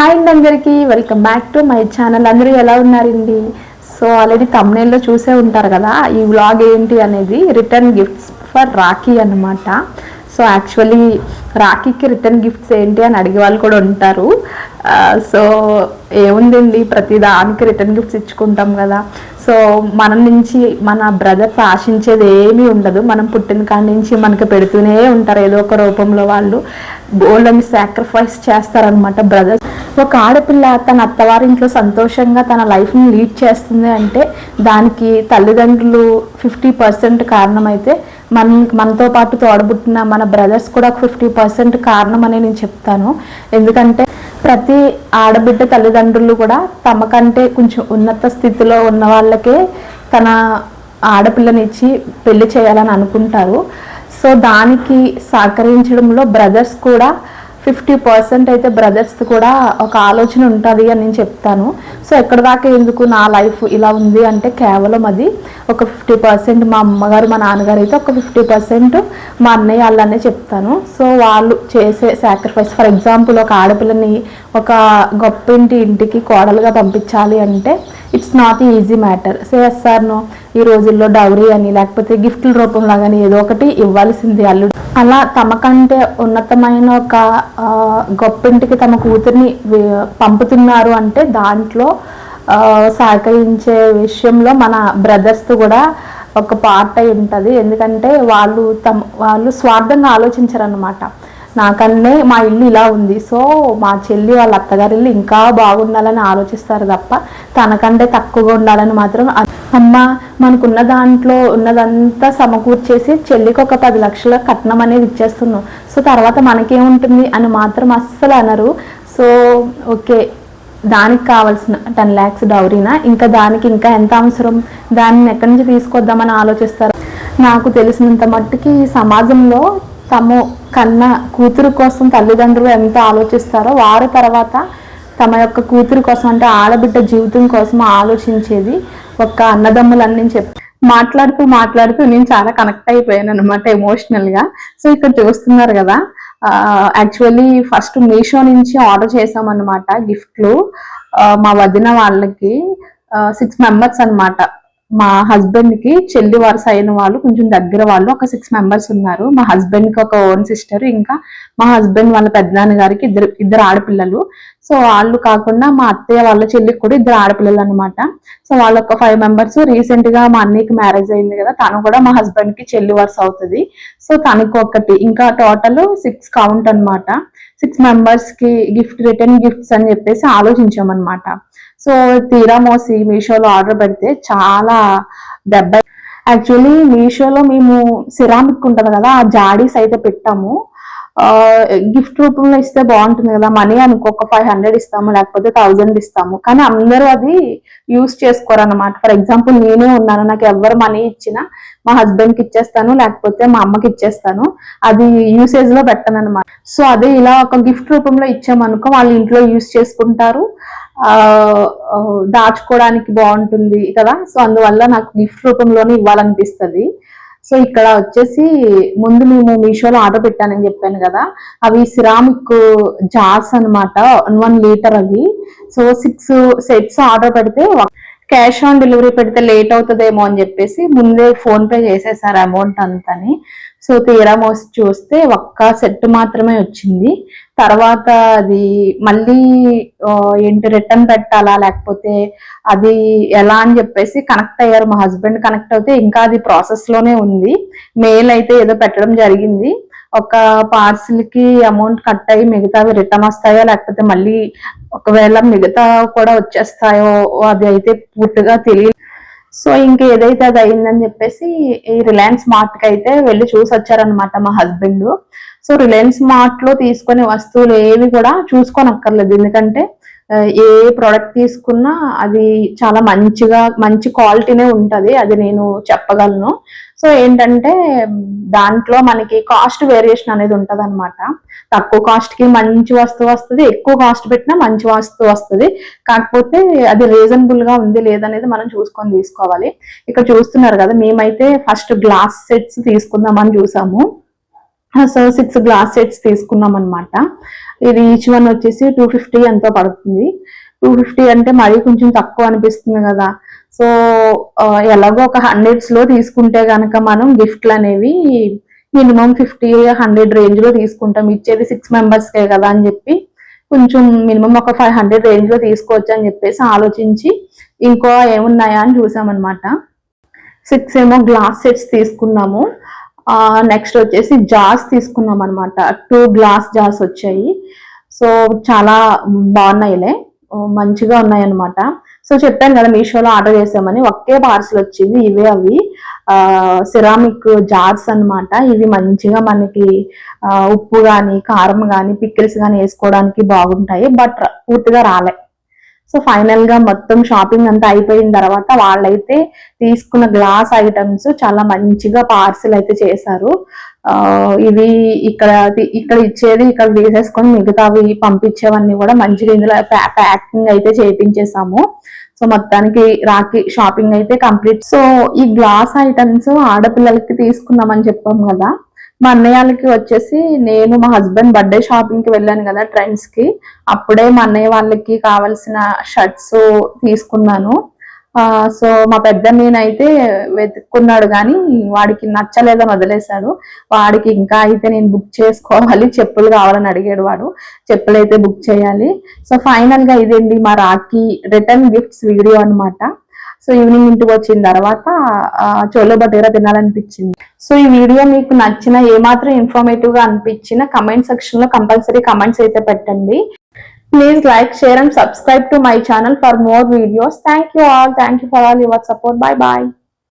Hi అండి, అందరికీ welcome back to my channel. అందరూ ఎలా ఉన్నారండి? సో ఆల్రెడీ thumbnail లో చూసే ఉంటారు కదా ఈ వ్లాగ్ ఏంటి అనేది. రిటర్న్ గిఫ్ట్స్ ఫర్ రాఖీ అన్నమాట. సో యాక్చువల్లీ రాఖీకి రిటర్న్ గిఫ్ట్స్ ఏంటి అని అడిగే వాళ్ళు కూడా ఉంటారు. సో ఏముందండి, ప్రతి దానికి రిటర్న్ గిఫ్ట్స్ ఇచ్చుకుంటాం కదా. సో మన నుంచి మన బ్రదర్స్ ఆశించేది ఏమీ ఉండదు. మనం పుట్టిన కాడి నుంచి మనకి పెడుతూనే ఉంటారు ఏదో ఒక రూపంలో. వాళ్ళు గోల్డ్ని సాక్రిఫైస్ చేస్తారనమాట బ్రదర్స్. ఒక ఆడపిల్ల తన అత్తవారింట్లో సంతోషంగా తన లైఫ్ని లీడ్ చేస్తుంది అంటే దానికి తల్లిదండ్రులు 50% కారణమైతే మనతో పాటు తోడబుట్టిన మన బ్రదర్స్ కూడా ఒక 50% కారణం అని నేను చెప్తాను. ఎందుకంటే ప్రతి ఆడబిడ్డ తల్లిదండ్రులు కూడా తమకంటే కొంచెం ఉన్నత స్థితిలో ఉన్న వాళ్ళకే తన ఆడపిల్లనిచ్చి పెళ్లి చేయాలని అనుకుంటారు. సో దానికి సహకరించడంలో బ్రదర్స్ కూడా 50% అయితే బ్రదర్స్ కూడా ఒక ఆలోచన ఉంటుంది అని నేను చెప్తాను. సో ఎక్కడ దాకా ఎందుకు, నా లైఫ్ ఇలా ఉంది అంటే కేవలం అది ఒక 50% మా అమ్మగారు మా నాన్నగారు అయితే ఒక 50% మా అన్నయ్య వాళ్ళనే చెప్తాను. సో వాళ్ళు చేసే సాక్రిఫైస్, ఫర్ ఎగ్జాంపుల్ ఒక ఆడపిల్లని ఒక గొప్పింటి ఇంటికి కోడలుగా పంపించాలి అంటే ఇట్స్ నాట్ ఈజీ మ్యాటర్. ఎస్ఆర్నో ఈ రోజుల్లో డౌరీ అని లేకపోతే గిఫ్ట్ల రూపంలో కానీ ఏదో ఒకటి ఇవ్వాల్సింది అల్లుడు. అలా తమకంటే ఉన్నతమైన ఒక గొప్పింటికి తమ కూతుర్ని పంపుతున్నారు అంటే దాంట్లో సహకరించే విషయంలో మన బ్రదర్స్తో కూడా ఒక పార్ట్ అయి ఉంటుంది. ఎందుకంటే వాళ్ళు స్వార్థంగా ఆలోచించరన్నమాట. నాకన్నే మా ఇల్లు ఇలా ఉంది, సో మా చెల్లి వాళ్ళ అత్తగారి ఇల్లు ఇంకా బాగుండాలని ఆలోచిస్తారు తప్ప తనకంటే తక్కువగా ఉండాలని మాత్రం. అమ్మ మనకున్న దాంట్లో ఉన్నదంతా సమకూర్చేసి చెల్లికి ఒక 10 లక్షల కట్నం అనేది ఇచ్చేస్తున్నాం, సో తర్వాత మనకేముంటుంది అని మాత్రం అస్సలు అనరు. సో ఓకే, దానికి కావాల్సిన 10 lakhs డౌరీనా, ఇంకా దానికి ఇంకా ఎంత అవసరం, దాన్ని ఎక్కడి నుంచి తీసుకొద్దామని ఆలోచిస్తారు. నాకు తెలిసినంత మట్టుకి సమాజంలో తమ కన్న కూతురు కోసం తల్లిదండ్రులు ఎంత ఆలోచిస్తారో వారి తర్వాత తమ యొక్క కూతురు కోసం అంటే ఆడబిడ్డ జీవితం కోసం ఆలోచించేది ఒక అన్నదమ్ములని చెప్పి మాట్లాడుతూ నేను చాలా కనెక్ట్ అయిపోయాను అనమాట ఎమోషనల్గా. సో ఇక్కడ చూస్తున్నారు కదా, యాక్చువల్లీ ఫస్ట్ మీషో నుంచి ఆర్డర్ చేసామన్నమాట గిఫ్ట్లు. మా వదిన వాళ్ళకి 6 members అనమాట. మా హస్బెండ్ కి చెల్లి వరుస అయిన వాళ్ళు కొంచెం దగ్గర వాళ్ళు ఒక 6 members ఉన్నారు. మా హస్బెండ్ కి ఒక ఓన్ సిస్టర్, ఇంకా మా హస్బెండ్ వాళ్ళ పెద్దనాన్న గారికి ఇద్దరు ఆడపిల్లలు. సో వాళ్ళు కాకుండా మా అత్తయ్య వాళ్ళ చెల్లికి కూడా 2 ఆడపిల్లలు అనమాట. సో వాళ్ళ ఒక 5 members. రీసెంట్ గా మా అన్నయ్యకి మ్యారేజ్ అయింది కదా, తను కూడా మా హస్బెండ్ కి చెల్లి వరుస అవుతుంది. సో తనకి ఒకటి, ఇంకా టోటల్ 6 కౌంట్ అనమాట. 6 members కి రిటర్న్ గిఫ్ట్స్ అని చెప్పేసి ఆలోచించామన్నమాట. సో తీరా మోసి మీషోలో ఆర్డర్ పెడితే చాలా దెబ్బ. యాక్చువల్లీ మీషోలో మేము సిరామిక్ ఉంటుంది కదా, ఆ జాడీస్ అయితే పెట్టాము. గిఫ్ట్ రూపంలో ఇస్తే బాగుంటుంది కదా, మనీ అనుకో ఒక 500 ఇస్తాము లేకపోతే 1000 ఇస్తాము, కానీ అందరూ అది యూస్ చేసుకోరు అనమాట. ఫర్ ఎగ్జాంపుల్ నేనే ఉన్నాను, నాకు ఎవరు మనీ ఇచ్చినా మా హస్బెండ్ కి ఇచ్చేస్తాను లేకపోతే మా అమ్మకి ఇచ్చేస్తాను, అది యూసేజ్ లో పెట్టను అనమాట. సో అదే ఇలా ఒక గిఫ్ట్ రూపంలో ఇచ్చామనుకో వాళ్ళు ఇంట్లో యూస్ చేసుకుంటారు, దాచుకోవడానికి బాగుంటుంది కదా. సో అందువల్ల నాకు గిఫ్ట్ రూపంలోనే ఇవ్వాలనిపిస్తుంది. సో ఇక్కడ వచ్చేసి ముందు మేము మీషోలో ఆర్డర్ పెట్టానని చెప్పాను కదా, అవి సిరామిక్ జార్స్ అనమాట, 1 liter అవి. సో 6 sets ఆర్డర్ పెడితే క్యాష్ ఆన్ డెలివరీ పెడితే లేట్ అవుతుందేమో అని చెప్పేసి ముందే ఫోన్ పే చేసేసారు అమౌంట్ అంతని. సో తీరా మోసి చూస్తే ఒక్క సెట్ మాత్రమే వచ్చింది. తర్వాత అది మళ్ళీ ఏంటి రిటర్న్ పెట్టాలా లేకపోతే అది ఎలా అని చెప్పేసి కనెక్ట్ అయ్యారు మా హస్బెండ్. కనెక్ట్ అయితే ఇంకా అది ప్రాసెస్ లోనే ఉంది. మెయిల్ అయితే ఏదో పెట్టడం జరిగింది. ఒక పార్సిల్ కి అమౌంట్ కట్ అయ్యి మిగతావి రిటర్న్ వస్తాయో లేకపోతే మళ్ళీ ఒకవేళ మిగతా కూడా వచ్చేస్తాయో అది అయితే పూర్తిగా తెలియదు. సో ఇంక ఏదైతే అది అయిందని చెప్పేసి ఈ రిలయన్స్ మార్ట్ కి అయితే వెళ్ళి చూసి వచ్చారనమాట మా హస్బెండ్. సో రిలయన్స్ మార్ట్ లో తీసుకునే వస్తువులు ఏవి కూడా చూసుకొని అక్కర్లేదు, ఎందుకంటే ఏ ప్రోడక్ట్ తీసుకున్నా అది చాలా మంచి క్వాలిటీనే ఉంటది, అది నేను చెప్పగలను. సో ఏంటంటే దాంట్లో మనకి కాస్ట్ వేరియేషన్ అనేది ఉంటది అనమాట. తక్కువ కాస్ట్ కి మంచి వస్తువు వస్తుంది, ఎక్కువ కాస్ట్ పెట్టినా మంచి వస్తువు వస్తుంది. కాకపోతే అది రీజనబుల్ గా ఉంది లేదనేది మనం చూసుకొని తీసుకోవాలి. ఇక్కడ చూస్తున్నారు కదా, మేమైతే ఫస్ట్ గ్లాస్ సెట్స్ తీసుకుందామని చూసాము. సో 6 గ్లాస్ సెట్స్ తీసుకున్నాం అనమాట. ఇది ఈచ్ వన్ వచ్చేసి 250 ఎంతో పడుతుంది. 250 అంటే మరీ కొంచెం తక్కువ అనిపిస్తుంది కదా. సో ఎలాగో ఒక 100s తీసుకుంటే కనుక మనం గిఫ్ట్లు అనేవి మినిమం 50-100 రేంజ్ లో తీసుకుంటాం. ఇచ్చేది 6 మెంబర్స్కే కదా అని చెప్పి కొంచెం మినిమం ఒక 500 రేంజ్ లో తీసుకోవచ్చు అని చెప్పేసి ఆలోచించి ఇంకో ఏమున్నాయా అని చూసామన్నమాట. 6 ఏమో గ్లాస్ సెట్స్ తీసుకున్నాము. నెక్స్ట్ వచ్చేసి జార్స్ తీసుకున్నాం అనమాట. 2 గ్లాస్ జార్స్ వచ్చాయి. సో చాలా బాగున్నాయిలే, మంచిగా ఉన్నాయి అనమాట. సో చెప్పాను కదా మీషోలో ఆర్డర్ చేసామని, ఒకే పార్సల్ వచ్చింది. ఇవే అవి సిరామిక్ జార్స్ అనమాట. ఇవి మంచిగా మనకి ఉప్పు కానీ కారం కానీ పికిల్స్ కానీ వేసుకోవడానికి బాగుంటాయి. బట్ పూర్తిగా రాలే. సో ఫైనల్ గా మొత్తం షాపింగ్ అంతా అయిపోయిన తర్వాత వాళ్ళైతే తీసుకున్న గ్లాస్ ఐటమ్స్ చాలా మంచిగా పార్సిల్ అయితే చేశారు. ఇవి ఇక్కడ ఇచ్చేది ఇక్కడ తీసేసుకొని మిగతావి పంపించేవన్నీ కూడా మంచిగా ఇందులో ప్యాకింగ్ అయితే చేయించేసాము. సో మొత్తానికి రాఖీ షాపింగ్ అయితే కంప్లీట్. సో ఈ గ్లాస్ ఐటమ్స్ ఆడపిల్లలకి తీసుకున్నామని చెప్పాం కదా. మా అన్నయ్యలకి వచ్చేసి నేను మా హస్బెండ్ బర్త్డే షాపింగ్ కి వెళ్ళాను కదా ట్రెండ్స్ కి, అప్పుడే మా అన్నయ్య వాళ్ళకి కావాల్సిన షర్ట్స్ తీసుకున్నాను. సో మా పెద్ద నేనైతే వెతుక్కున్నాడు కానీ వాడికి నచ్చలేదని వదిలేశాడు. వాడికి ఇంకా అయితే నేను బుక్ చేసుకోవాలి, చెప్పులు కావాలని అడిగాడు వాడు. చెప్పులు అయితే బుక్ చేయాలి. సో ఫైనల్ గా ఇదండి మా రాఖీ రిటర్న్ గిఫ్ట్స్ వీడియో అనమాట. సో ఈవినింగ్ ఇంటికి వచ్చిన తర్వాత చోలో భటూరా తినాలనిపించింది. సో ఈ వీడియో మీకు నచ్చిన ఏమాత్రం ఇన్ఫర్మేటివ్ గా అనిపించిన కమెంట్ సెక్షన్ లో కంపల్సరీ కమెంట్స్ అయితే పెట్టండి. Please like, share and subscribe to my channel for more videos. Thank you all. Thank you for all your support. Bye bye.